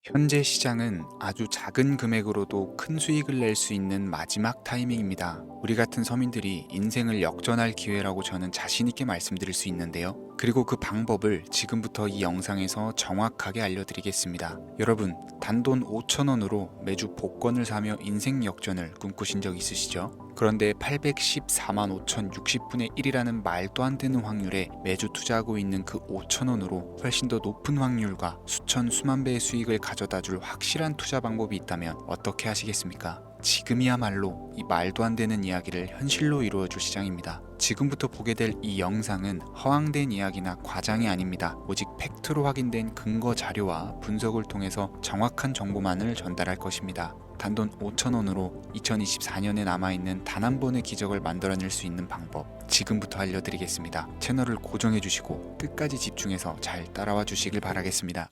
현재 시장은 아주 작은 금액으로도 큰 수익을 낼 수 있는 마지막 타이밍입니다. 우리 같은 서민들이 인생을 역전할 기회라고 저는 자신있게 말씀드릴 수 있는데요. 그리고 그 방법을 지금부터 이 영상에서 정확하게 알려드리겠습니다. 여러분, 단돈 5,000원으로 매주 복권을 사며 인생 역전을 꿈꾸신 적 있으시죠? 그런데 814만 5,060분의 1이라는 말도 안 되는 확률에 매주 투자하고 있는 그 5,000원으로 훨씬 더 높은 확률과 수천 수만 배의 수익을 가져다 줄 확실한 투자 방법이 있다면 어떻게 하시겠습니까? 지금이야말로 이 말도 안 되는 이야기를 현실로 이루어줄 시장입니다. 지금부터 보게 될 이 영상은 허황된 이야기나 과장이 아닙니다. 오직 팩트로 확인된 근거 자료와 분석을 통해서 정확한 정보만을 전달할 것입니다. 단돈 5,000원으로 2024년에 남아있는 단 한 번의 기적을 만들어낼 수 있는 방법 지금부터 알려드리겠습니다. 채널을 고정해주시고 끝까지 집중해서 잘 따라와 주시길 바라겠습니다.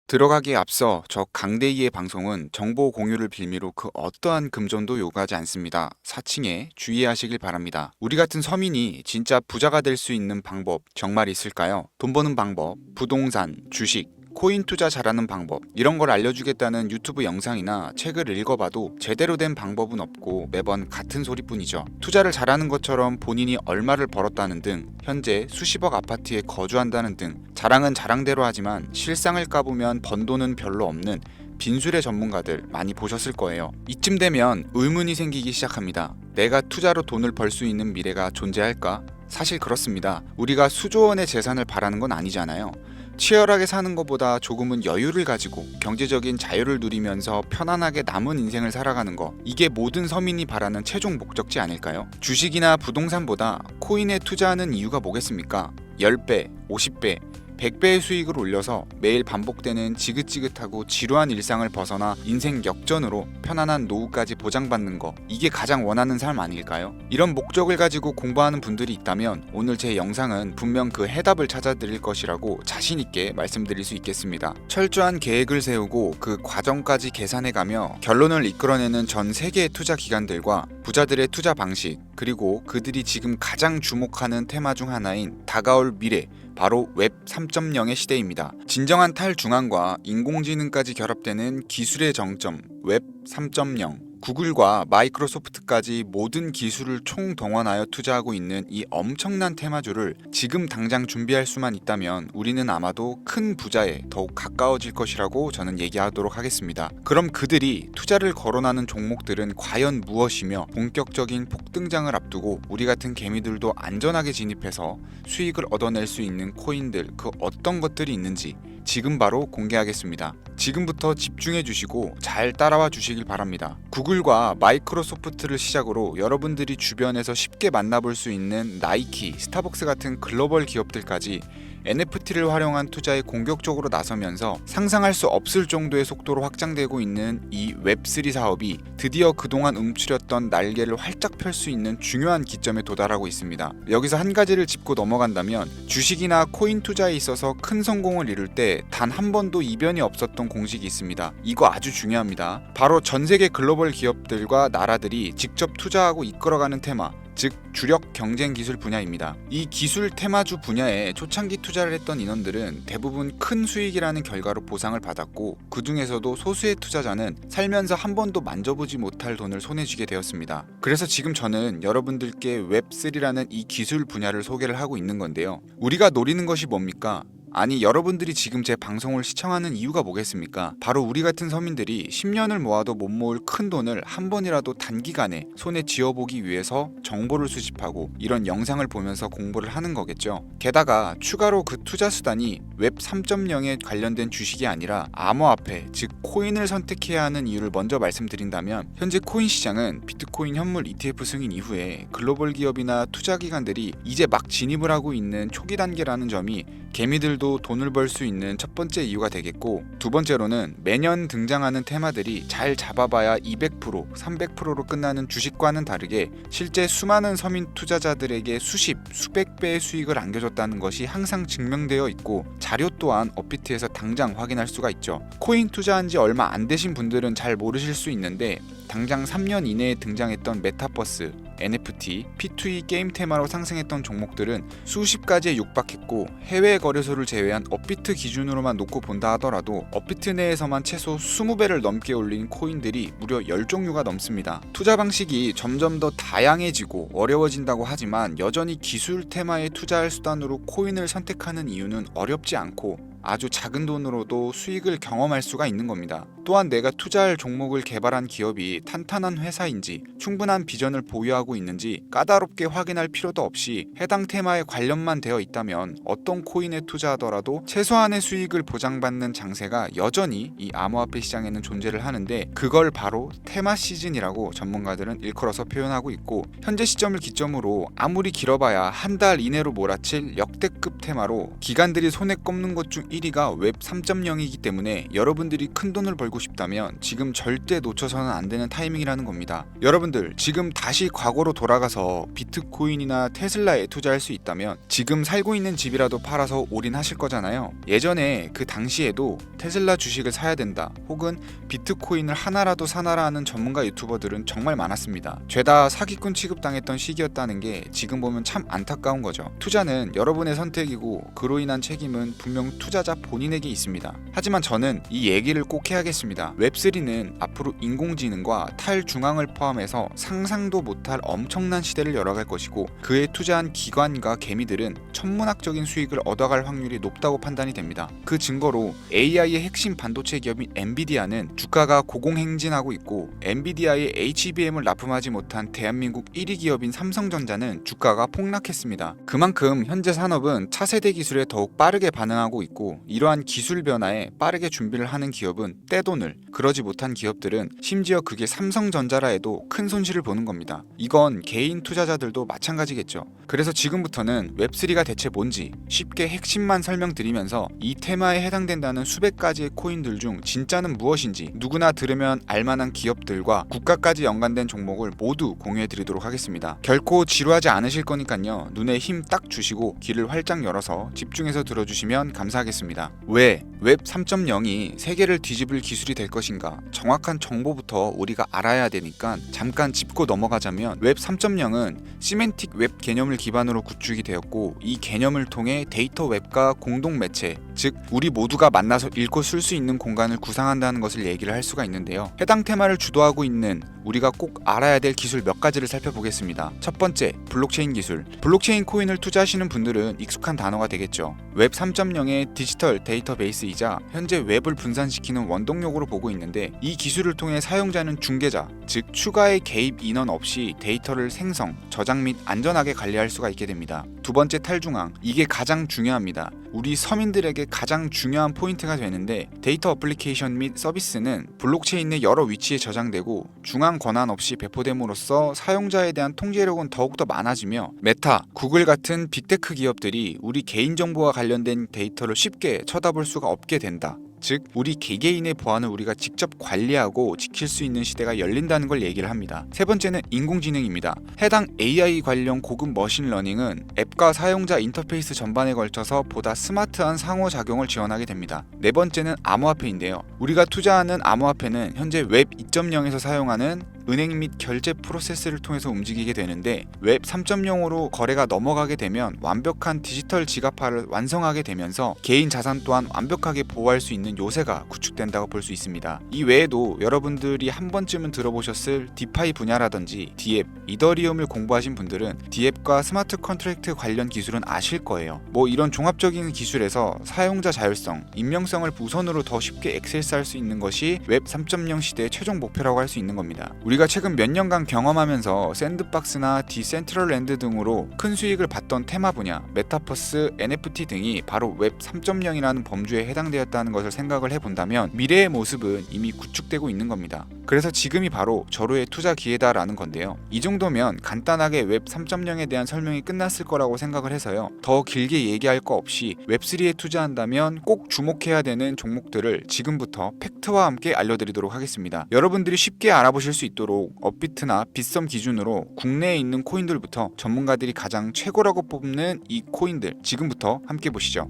들어가기에 앞서 저 강대희의 방송은 정보 공유를 빌미로 그 어떠한 금전도 요구하지 않습니다. 사칭에 주의하시길 바랍니다. 우리 같은 서민이 진짜 부자가 될 수 있는 방법 정말 있을까요? 돈 버는 방법, 부동산, 주식, 코인 투자 잘하는 방법 이런 걸 알려주겠다는 유튜브 영상이나 책을 읽어봐도 제대로 된 방법은 없고 매번 같은 소리뿐이죠. 투자를 잘하는 것처럼 본인이 얼마를 벌었다는 등 현재 수십억 아파트에 거주한다는 등 자랑은 자랑대로 하지만 실상을 까보면 번 돈은 별로 없는 빈술의 전문가들 많이 보셨을 거예요. 이쯤 되면 의문이 생기기 시작합니다. 내가 투자로 돈을 벌 수 있는 미래가 존재할까? 사실 그렇습니다. 우리가 수조 원의 재산을 바라는 건 아니잖아요. 치열하게 사는 것보다 조금은 여유를 가지고 경제적인 자유를 누리면서 편안하게 남은 인생을 살아가는 거, 이게 모든 서민이 바라는 최종 목적지 아닐까요? 주식이나 부동산보다 코인에 투자하는 이유가 뭐겠습니까? 10배, 50배, 100배의 수익을 올려서 매일 반복되는 지긋지긋하고 지루한 일상을 벗어나 인생 역전으로 편안한 노후까지 보장받는 거, 이게 가장 원하는 삶 아닐까요? 이런 목적을 가지고 공부하는 분들이 있다면 오늘 제 영상은 분명 그 해답을 찾아드릴 것이라고 자신있게 말씀드릴 수 있겠습니다. 철저한 계획을 세우고 그 과정까지 계산해가며 결론을 이끌어내는 전 세계의 투자 기관들과 부자들의 투자 방식, 그리고 그들이 지금 가장 주목하는 테마 중 하나인 다가올 미래, 바로 웹 3.0의 시대입니다. 진정한 탈중앙과 인공지능까지 결합되는 기술의 정점, 웹 3.0. 구글과 마이크로소프트까지 모든 기술을 총동원하여 투자하고 있는 이 엄청난 테마주를 지금 당장 준비할 수만 있다면 우리는 아마도 큰 부자에 더욱 가까워질 것이라고 저는 얘기하도록 하겠습니다. 그럼 그들이 투자를 거론하는 종목들은 과연 무엇이며 본격적인 폭등장을 앞두고 우리 같은 개미들도 안전하게 진입해서 수익을 얻어낼 수 있는 코인들, 그 어떤 것들이 있는지 지금 바로 공개하겠습니다. 지금부터 집중해 주시고 잘 따라와 주시길 바랍니다. 구글과 마이크로소프트를 시작으로 여러분들이 주변에서 쉽게 만나볼 수 있는 나이키, 스타벅스 같은 글로벌 기업들까지 NFT를 활용한 투자에 공격적으로 나서면서 상상할 수 없을 정도의 속도로 확장되고 있는 이 웹3 사업이 드디어 그동안 움츠렸던 날개를 활짝 펼 수 있는 중요한 기점에 도달하고 있습니다. 여기서 한 가지를 짚고 넘어간다면 주식이나 코인 투자에 있어서 큰 성공을 이룰 때 단 한 번도 이변이 없었던 공식이 있습니다. 이거 아주 중요합니다. 바로 전 세계 글로벌 기업들과 나라들이 직접 투자하고 이끌어가는 테마, 즉 주력 경쟁 기술 분야입니다. 이 기술 테마주 분야에 초창기 투자를 했던 인원들은 대부분 큰 수익이라는 결과로 보상을 받았고, 그 중에서도 소수의 투자자는 살면서 한 번도 만져보지 못할 돈을 손에 쥐게 되었습니다. 그래서 지금 저는 여러분들께 웹3라는 이 기술 분야를 소개를 하고 있는 건데요. 우리가 노리는 것이 뭡니까? 아니, 여러분들이 지금 제 방송을 시청하는 이유가 뭐겠습니까? 바로 우리 같은 서민들이 10년을 모아도 못 모을 큰 돈을 한 번이라도 단기간에 손에 쥐어보기 위해서 정보를 수집하고 이런 영상을 보면서 공부를 하는 거겠죠. 게다가 추가로 그 투자 수단이 웹 3.0에 관련된 주식이 아니라 암호화폐, 즉 코인을 선택해야 하는 이유를 먼저 말씀드린다면, 현재 코인 시장은 비트코인 현물 ETF 승인 이후에 글로벌 기업이나 투자 기관들이 이제 막 진입을 하고 있는 초기 단계라는 점이 개미들도 돈을 벌 수 있는 첫 번째 이유가 되겠고, 두 번째로는 매년 등장하는 테마들이 잘 잡아봐야 200%, 300%로 끝나는 주식과는 다르게 실제 수많은 서민 투자자들에게 수십, 수백 배의 수익을 안겨줬다는 것이 항상 증명되어 있고, 자료 또한 업비트에서 당장 확인할 수가 있죠. 코인 투자한 지 얼마 안 되신 분들은 잘 모르실 수 있는데, 당장 3년 이내에 등장했던 메타버스, NFT, P2E 게임 테마로 상승했던 종목들은 수십 가지에 육박했고 해외 거래소를 제외한 업비트 기준으로만 놓고 본다 하더라도 업비트 내에서만 최소 20배를 넘게 올린 코인들이 무려 10종류가 넘습니다. 투자 방식이 점점 더 다양해지고 어려워진다고 하지만 여전히 기술 테마에 투자할 수단으로 코인을 선택하는 이유는 어렵지 않고 아주 작은 돈으로도 수익을 경험할 수가 있는 겁니다. 또한 내가 투자할 종목을 개발한 기업이 탄탄한 회사인지 충분한 비전을 보유하고 있는지 까다롭게 확인할 필요도 없이 해당 테마에 관련만 되어 있다면 어떤 코인에 투자하더라도 최소한의 수익을 보장받는 장세가 여전히 이 암호화폐 시장에는 존재를 하는데 그걸 바로 테마 시즌이라고 전문가들은 일컬어서 표현하고 있고 현재 시점을 기점으로 아무리 길어봐야 한 달 이내로 몰아칠 역대급 테마로 기관들이 손에 꼽는 것 중 1위가 웹 3.0이기 때문에 여러분들이 큰 돈을 벌고 싶다면 지금 절대 놓쳐서는 안 되는 타이밍이라는 겁니다. 여러분들 지금 다시 과거로 돌아가서 비트코인이나 테슬라에 투자할 수 있다면 지금 살고 있는 집이라도 팔아서 올인하실 거잖아요. 예전에 그 당시에도 테슬라 주식을 사야 된다 혹은 비트코인을 하나라도 사놔라 하는 전문가 유튜버들은 정말 많았습니다. 죄다 사기꾼 취급당했던 시기였다는 게 지금 보면 참 안타까운 거죠. 투자는 여러분의 선택이고 그로 인한 책임은 분명 투자자 본인에게 있습니다. 하지만 저는 이 얘기를 꼭 해야겠습니다. 웹3는 앞으로 인공지능과 탈중앙을 포함해서 상상도 못할 엄청난 시대를 열어갈 것이고 그에 투자한 기관과 개미들은 천문학적인 수익을 얻어갈 확률이 높다고 판단이 됩니다. 그 증거로 AI의 핵심 반도체 기업인 엔비디아는 주가가 고공행진하고 있고 엔비디아의 HBM을 납품하지 못한 대한민국 1위 기업인 삼성전자는 주가가 폭락했습니다. 그만큼 현재 산업은 차세대 기술에 더욱 빠르게 반응하고 있고 이러한 기술 변화에 빠르게 준비를 하는 기업은 떼돈을, 그러지 못한 기업들은 심지어 그게 삼성전자라 해도 큰 손실을 보는 겁니다. 이건 개인 투자자들도 마찬가지겠죠. 그래서 지금부터는 웹3가 대체 뭔지 쉽게 핵심만 설명드리면서 이 테마에 해당된다는 수백 가지의 코인들 중 진짜는 무엇인지 누구나 들으면 알만한 기업들과 국가까지 연관된 종목을 모두 공유해드리도록 하겠습니다. 결코 지루하지 않으실 거니까요. 눈에 힘 딱 주시고 귀를 활짝 열어서 집중해서 들어주시면 감사하겠습니다. 왜 웹 3.0이 세계를 뒤집을 기술이 될 것인가? 정확한 정보부터 우리가 알아야 되니까 잠깐 짚고 넘어가자면 웹 3.0은 시멘틱 웹 개념을 기반으로 구축이 되었고 이 개념을 통해 데이터 웹과 공동 매체, 즉 우리 모두가 만나서 읽고 쓸 수 있는 공간을 구상한다는 것을 얘기를 할 수가 있는데요. 해당 테마를 주도하고 있는 우리가 꼭 알아야 될 기술 몇 가지를 살펴보겠습니다. 첫 번째, 블록체인 기술. 블록체인 코인을 투자하시는 분들은 익숙한 단어가 되겠죠. 웹 3.0의 디지털 데이터베이스이자 현재 웹을 분산시키는 원동력으로 보고 있는데 이 기술을 통해 사용자는 중개자, 즉 추가의 개입 인원 없이 데이터를 생성, 저장 및 안전하게 관리할 수가 있게 됩니다. 두 번째, 탈중앙. 이게 가장 중요합니다. 우리 서민들에게 가장 중요한 포인트가 되는데 데이터 어플리케이션 및 서비스는 블록체인 내 여러 위치에 저장되고 중앙 권한 없이 배포됨으로써 사용자에 대한 통제력은 더욱더 많아지며 메타, 구글 같은 빅테크 기업들이 우리 개인정보와 관련된 데이터를 쉽게 쳐다볼 수가 없게 된다. 즉 우리 개개인의 보안을 우리가 직접 관리하고 지킬 수 있는 시대가 열린다는 걸 얘기를 합니다. 세 번째는 인공지능입니다. 해당 AI 관련 고급 머신러닝은 앱과 사용자 인터페이스 전반에 걸쳐서 보다 스마트한 상호작용을 지원하게 됩니다. 네 번째는 암호화폐인데요. 우리가 투자하는 암호화폐는 현재 웹 2.0에서 사용하는 은행 및 결제 프로세스를 통해서 움직이게 되는데 웹 3.0으로 거래가 넘어가게 되면 완벽한 디지털 지갑화를 완성하게 되면서 개인 자산 또한 완벽하게 보호할 수 있는 요새가 구축된다고 볼 수 있습니다. 이 외에도 여러분들이 한 번쯤은 들어보셨을 디파이 분야라든지 디앱, 이더리움을 공부하신 분들은 디앱과 스마트 컨트랙트 관련 기술은 아실 거예요. 이런 종합적인 기술에서 사용자 자율성, 익명성을 우선으로 더 쉽게 액세스할 수 있는 것이 웹 3.0 시대의 최종 목표라고 할 수 있는 겁니다. 우리가 최근 몇 년간 경험하면서 샌드박스나 디센트럴랜드 등으로 큰 수익을 봤던 테마 분야, 메타버스, NFT 등이 바로 웹 3.0이라는 범주에 해당되었다는 것을 생각을 해본다면 미래의 모습은 이미 구축되고 있는 겁니다. 그래서 지금이 바로 절호의 투자 기회다라는 건데요. 이 정도면 간단하게 웹 3.0에 대한 설명이 끝났을 거라고 생각을 해서요. 더 길게 얘기할 거 없이 웹3에 투자한다면 꼭 주목해야 되는 종목들을 지금부터 팩트와 함께 알려드리도록 하겠습니다. 여러분들이 쉽게 알아보실 수 있도록 업비트나 빗썸 기준으로 국내에 있는 코인들부터 전문가들이 가장 최고라고 뽑는 이 코인들 지금부터 함께 보시죠.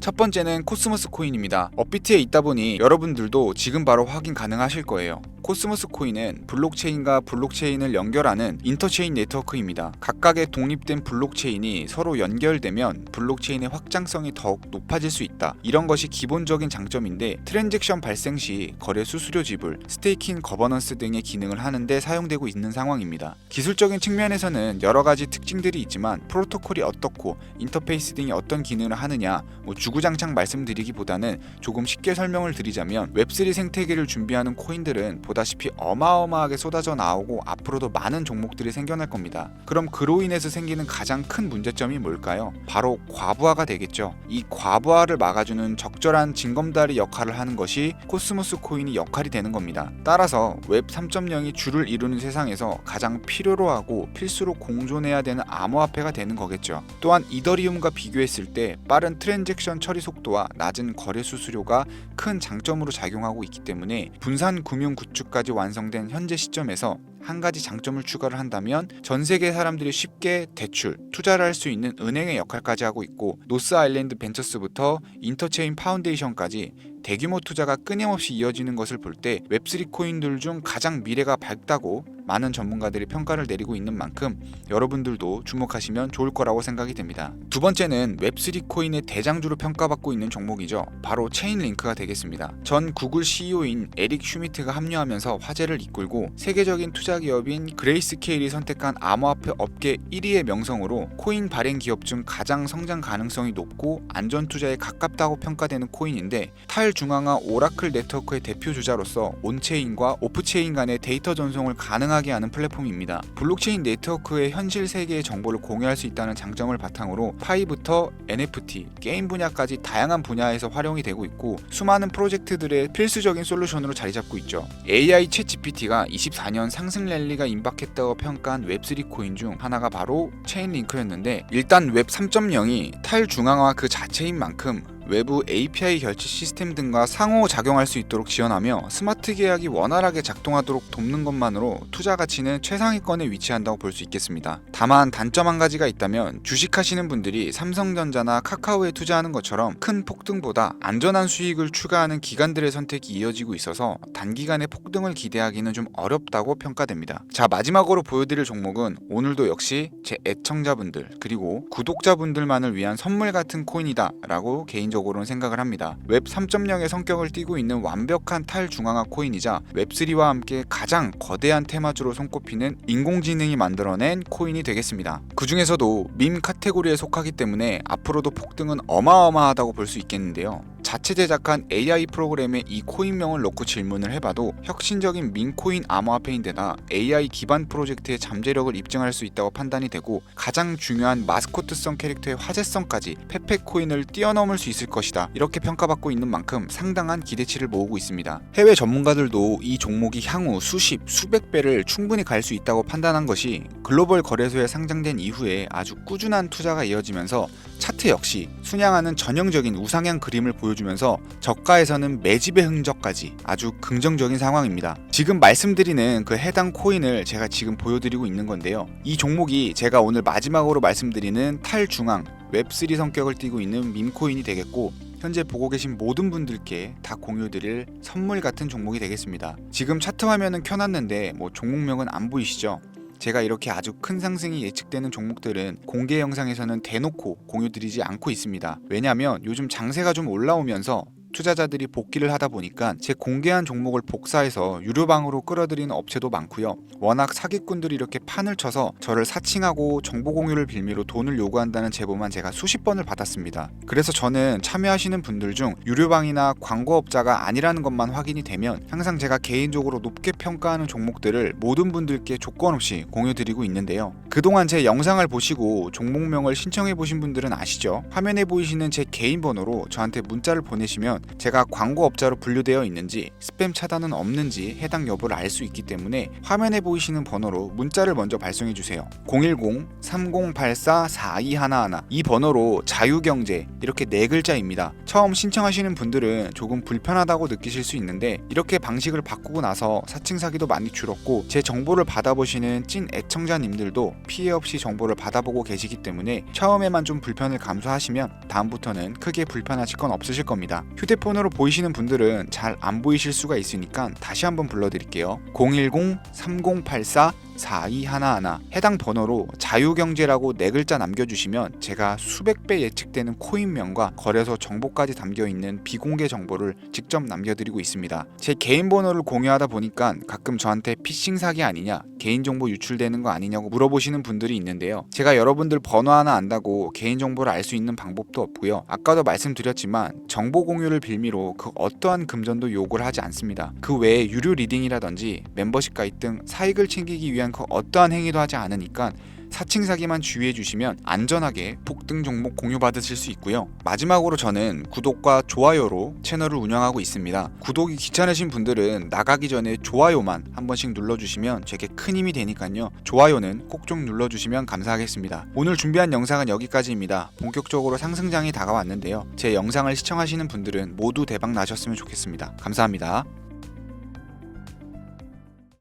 첫 번째는 코스모스 코인입니다. 업비트에 있다 보니 여러분들도 지금 바로 확인 가능하실 거예요. 코스모스 코인은 블록체인과 블록체인을 연결하는 인터체인 네트워크입니다. 각각의 독립된 블록체인이 서로 연결되면 블록체인의 확장성이 더욱 높아질 수 있다. 이런 것이 기본적인 장점인데 트랜잭션 발생 시 거래 수수료 지불, 스테이킹 거버넌스 등의 기능을 하는데 사용되고 있는 상황입니다. 기술적인 측면에서는 여러 가지 특징들이 있지만 프로토콜이 어떻고 인터페이스 등이 어떤 기능을 하느냐 주구장창 말씀드리기보다는 조금 쉽게 설명을 드리자면 웹3 생태계를 준비하는 코인들은 보다시피 어마어마하게 쏟아져 나오고 앞으로도 많은 종목들이 생겨날 겁니다. 그럼 그로 인해서 생기는 가장 큰 문제점이 뭘까요? 바로 과부하가 되겠죠. 이 과부하를 막아주는 적절한 징검다리 역할을 하는 것이 코스모스 코인이 역할이 되는 겁니다. 따라서 웹 3.0이 주를 이루는 세상에서 가장 필요로 하고 필수로 공존해야 되는 암호화폐가 되는 거겠죠. 또한 이더리움과 비교했을 때 빠른 트랜잭션 처리 속도와 낮은 거래 수수료가 큰 장점으로 작용하고 있기 때문에 분산 금융 구축까지 완성된 현재 시점에서 한 가지 장점을 추가를 한다면 전 세계 사람들이 쉽게 대출, 투자를 할 수 있는 은행의 역할까지 하고 있고 노스 아일랜드 벤처스부터 인터체인 파운데이션까지 대규모 투자가 끊임없이 이어지는 것을 볼 때 웹3 코인들 중 가장 미래가 밝다고 많은 전문가들이 평가를 내리고 있는 만큼 여러분들도 주목하시면 좋을 거라고 생각이 됩니다. 두 번째는 웹3 코인의 대장주로 평가받고 있는 종목이죠. 바로 체인링크가 되겠습니다. 전 구글 CEO인 에릭 슈미트가 합류하면서 화제를 이끌고 세계적인 투자 기업인 그레이스케일이 선택한 암호화폐 업계 1위의 명성으로 코인 발행 기업 중 가장 성장 가능성이 높고 안전 투자에 가깝다고 평가되는 코인인데 탈중앙화 오라클 네트워크의 대표 주자로서 온체인과 오프체인 간의 데이터 전송을 가능하게 하는 플랫폼입니다. 블록체인 네트워크의 현실 세계의 정보를 공유할 수 있다는 장점을 바탕으로 파이부터 NFT, 게임 분야까지 다양한 분야에서 활용이 되고 있고 수많은 프로젝트들의 필수적인 솔루션으로 자리 잡고 있죠. AI 챗 GPT가 24년 상승 랠리가 임박했다고 평가한 웹3 코인 중 하나가 바로 체인링크였는데 일단 웹 3.0이 탈중앙화 그 자체인 만큼 외부 API 결제 시스템 등과 상호작용할 수 있도록 지원하며 스마트 계약이 원활하게 작동하도록 돕는 것만으로 투자 가치는 최상위권에 위치한다고 볼 수 있겠습니다. 다만 단점 한 가지가 있다면 주식하시는 분들이 삼성전자나 카카오에 투자하는 것처럼 큰 폭등보다 안전한 수익을 추가하는 기관들의 선택이 이어지고 있어서 단기간에 폭등을 기대하기는 좀 어렵다고 평가됩니다. 자, 마지막으로 보여드릴 종목은 오늘도 역시 제 애청자분들 그리고 구독자분들만을 위한 선물 같은 코인이다 라고 개인적으로는 생각을 합니다. 웹 3.0의 성격을 띠고 있는 완벽한 탈중앙화 코인이자 웹3와 함께 가장 거대한 테마주로 손꼽히는 인공지능이 만들어낸 코인이 되겠습니다. 그 중에서도 밈 카테고리에 속하기 때문에 앞으로도 폭등은 어마어마하다고 볼 수 있겠는데요. 자체 제작한 AI 프로그램에 이 코인명을 넣고 질문을 해봐도 혁신적인 민코인 암호화폐인데다 AI 기반 프로젝트의 잠재력을 입증할 수 있다고 판단이 되고 가장 중요한 마스코트성 캐릭터의 화제성까지 페페코인을 뛰어넘을 수 있을 것이다. 이렇게 평가받고 있는 만큼 상당한 기대치를 모으고 있습니다. 해외 전문가들도 이 종목이 향후 수십, 수백 배를 충분히 갈 수 있다고 판단한 것이 글로벌 거래소에 상장된 이후에 아주 꾸준한 투자가 이어지면서 차트 역시 순양하는 전형적인 우상향 그림을 보여주면서 저가에서는 매집의 흔적까지 아주 긍정적인 상황입니다. 지금 말씀드리는 그 해당 코인을 제가 지금 보여드리고 있는 건데요. 이 종목이 제가 오늘 마지막으로 말씀드리는 탈중앙 웹3 성격을 띠고 있는 밈코인이 되겠고 현재 보고 계신 모든 분들께 다 공유드릴 선물 같은 종목이 되겠습니다. 지금 차트 화면은 켜놨는데 종목명은 안 보이시죠? 제가 이렇게 아주 큰 상승이 예측되는 종목들은 공개 영상에서는 대놓고 공유드리지 않고 있습니다. 왜냐하면 요즘 장세가 좀 올라오면서 투자자들이 복귀를 하다 보니까 제 공개한 종목을 복사해서 유료방으로 끌어들이는 업체도 많고요. 워낙 사기꾼들이 이렇게 판을 쳐서 저를 사칭하고 정보 공유를 빌미로 돈을 요구한다는 제보만 제가 수십 번을 받았습니다. 그래서 저는 참여하시는 분들 중 유료방이나 광고업자가 아니라는 것만 확인이 되면 항상 제가 개인적으로 높게 평가하는 종목들을 모든 분들께 조건 없이 공유드리고 있는데요. 그동안 제 영상을 보시고 종목명을 신청해 보신 분들은 아시죠? 화면에 보이시는 제 개인 번호로 저한테 문자를 보내시면 누르시면 제가 광고업자로 분류되어 있는지 스팸 차단은 없는지 해당 여부를 알 수 있기 때문에 화면에 보이시는 번호로 문자를 먼저 발송해 주세요. 010-3084-4211 이 번호로 자유경제 이렇게 4글자입니다. 처음 신청하시는 분들은 조금 불편하다고 느끼실 수 있는데 이렇게 방식을 바꾸고 나서 사칭 사기도 많이 줄었고 제 정보를 받아보시는 찐 애청자님들도 피해 없이 정보를 받아보고 계시기 때문에 처음에만 좀 불편을 감수하시면 다음부터는 크게 불편하실 건 없으실 겁니다. 휴대폰으로 보이시는 분들은 잘 안 보이실 수가 있으니까 다시 한번 불러드릴게요. 010-3084-4211 해당 번호로 자유경제라고 4글자 남겨주시면 제가 수백 배 예측되는 코인명과 거래소 정보까지 담겨있는 비공개 정보를 직접 남겨드리고 있습니다. 제 개인 번호를 공유하다 보니까 가끔 저한테 피싱 사기 아니냐, 개인정보 유출되는 거 아니냐고 물어보시는 분들이 있는데요. 제가 여러분들 번호 하나 안다고 개인정보를 알 수 있는 방법도 없고요. 아까도 말씀드렸지만 정보 공유를 빌미로 그 어떠한 금전도 요구를 하지 않습니다. 그 외에 유료 리딩이라든지 멤버십 가입 등 사익을 챙기기 위한 그 어떠한 행위도 하지 않으니까 사칭 사기만 주의해 주시면 안전하게 폭등 종목 공유받으실 수 있고요. 마지막으로 저는 구독과 좋아요로 채널을 운영하고 있습니다. 구독이 귀찮으신 분들은 나가기 전에 좋아요만 한 번씩 눌러주시면 제게 큰 힘이 되니까요. 좋아요는 꼭 좀 눌러주시면 감사하겠습니다. 오늘 준비한 영상은 여기까지입니다. 본격적으로 상승장이 다가왔는데요. 제 영상을 시청하시는 분들은 모두 대박 나셨으면 좋겠습니다. 감사합니다.